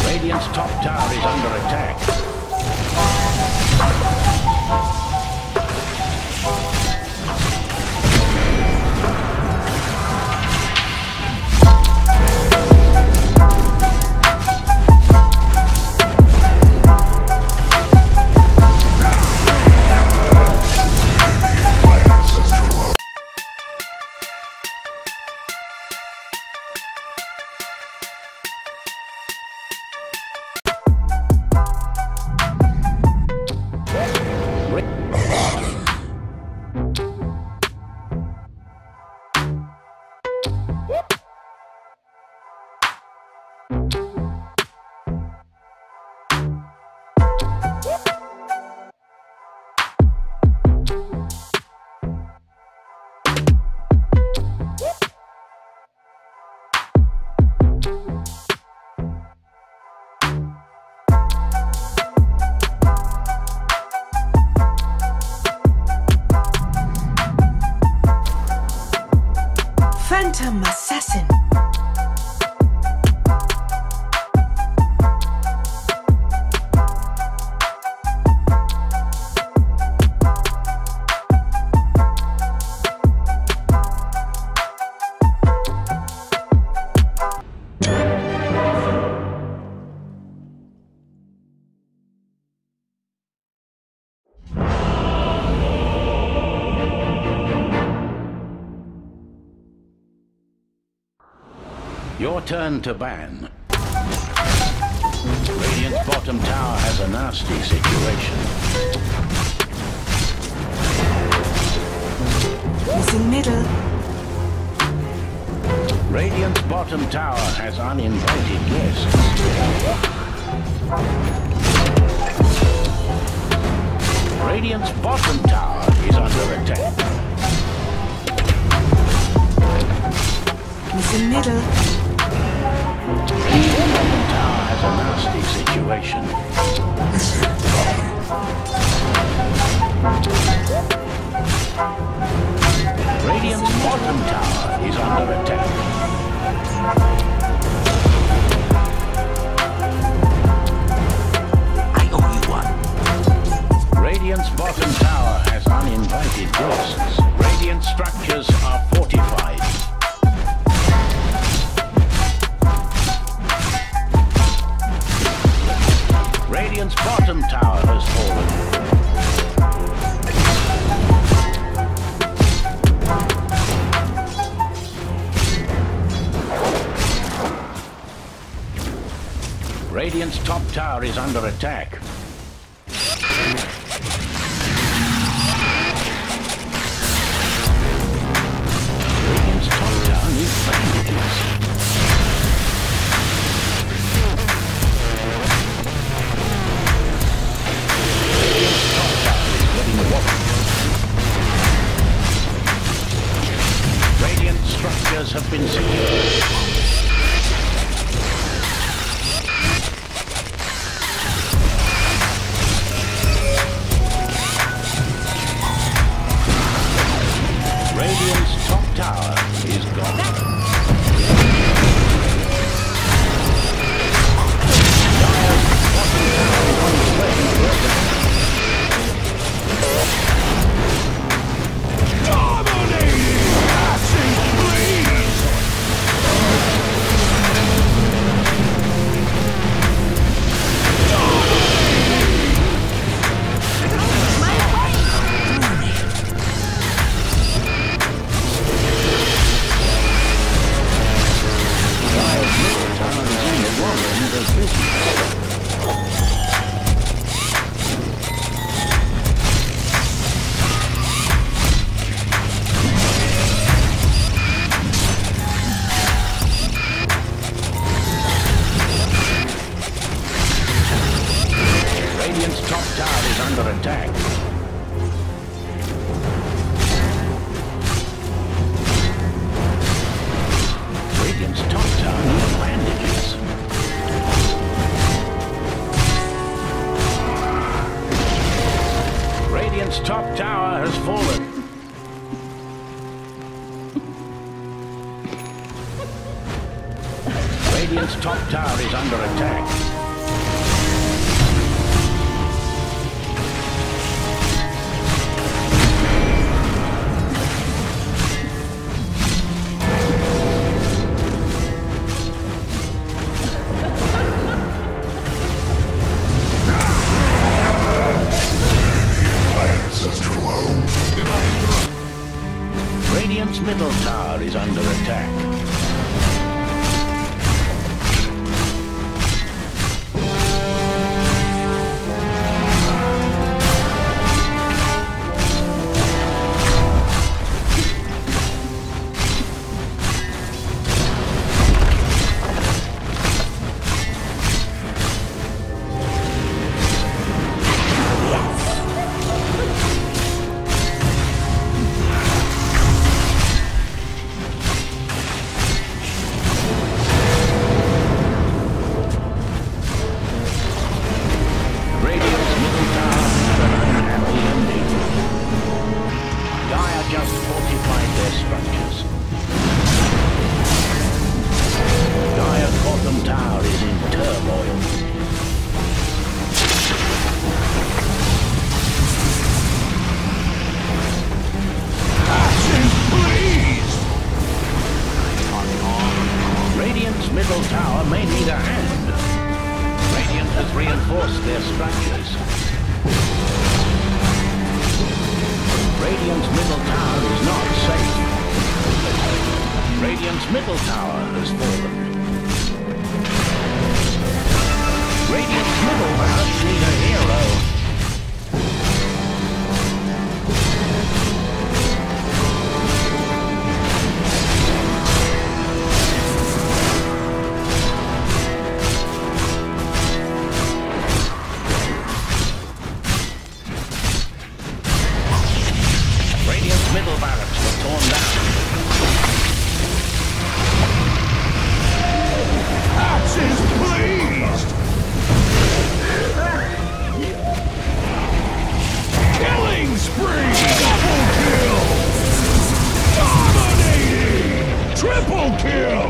Radiant's top tower is under attack. Phantom Assassin. Your turn to ban. Radiant's bottom tower has a nasty situation. Missing middle. Radiant's bottom tower has uninvited guests. Radiant's bottom tower is under attack. Missing middle. Radiant's bottom tower has a nasty situation. Radiant's bottom tower is under attack. I owe you one. Radiant's bottom tower has uninvited guests. Radiant structures are fortified. Radiant's bottom tower has fallen. Radiant's top tower is under attack. Radiant's top tower needs bandages. Radiant structures have been secured. Radiant's top tower is gone. Radiant's top tower is under attack. Radiant's top tower needs bandages. Radiant's top tower is under attack. Radiant's middle tower is under attack. Middle tower may need a hand. Radiant has reinforced their structures. Radiant's middle tower is not safe. Radiant's middle tower has fallen. Radiant's middle barracks need a hero. Middle barracks were torn down. Axes, please! Killing spree! Double kill! Dominating! Triple kill!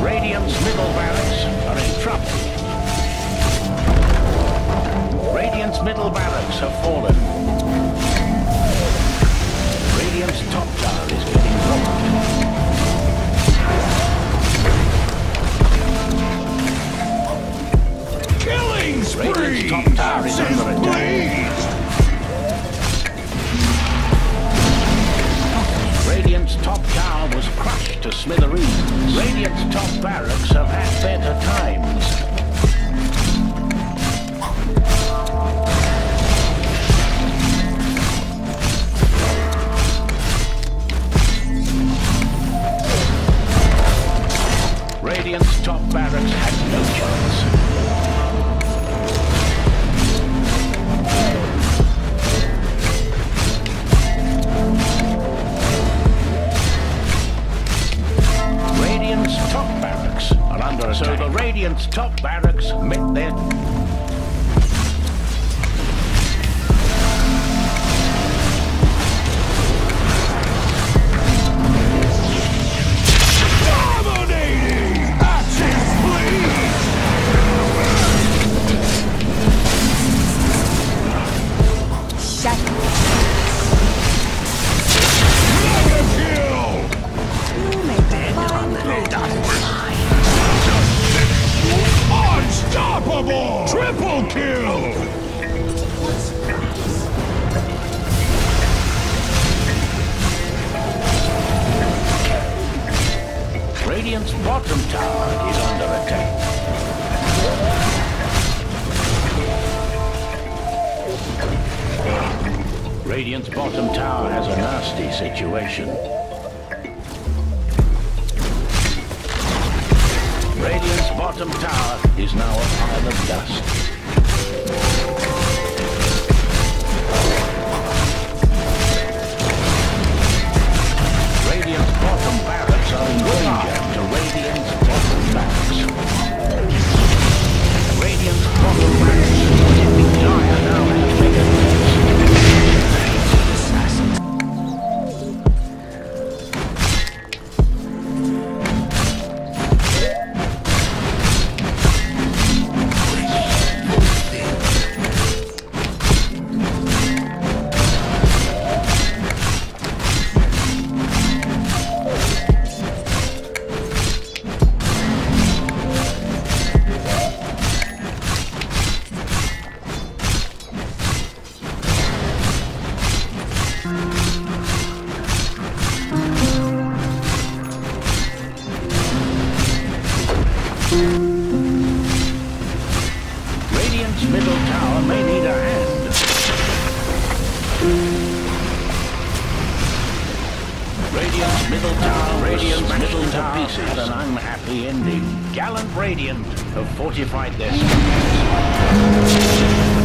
Radiant's middle barracks are in trouble. Radiant's middle barracks have fallen. Radiant's top tower is getting rocked. Killing spree! Radiant's top tower is under attack. Radiant's top tower was crushed to smithereens. Radiant's top barracks have had better times. Radiant's top barracks had no chance. Top barracks are under attack. So the Radiant's top barracks met their... Dominating! Axes, please! Shut up. Mega kill! You make a fine Unstoppable! Triple kill! Radiant's bottom tower is under attack. Radiant's bottom tower has a nasty situation. Radiant's bottom tower is now a pile of dust. Radiant's bottom barracks are in danger to Radiant's bottom barracks. Radiant's bottom barracks are in danger. to pieces. Had an unhappy ending. Gallant Radiant have fortified their structures.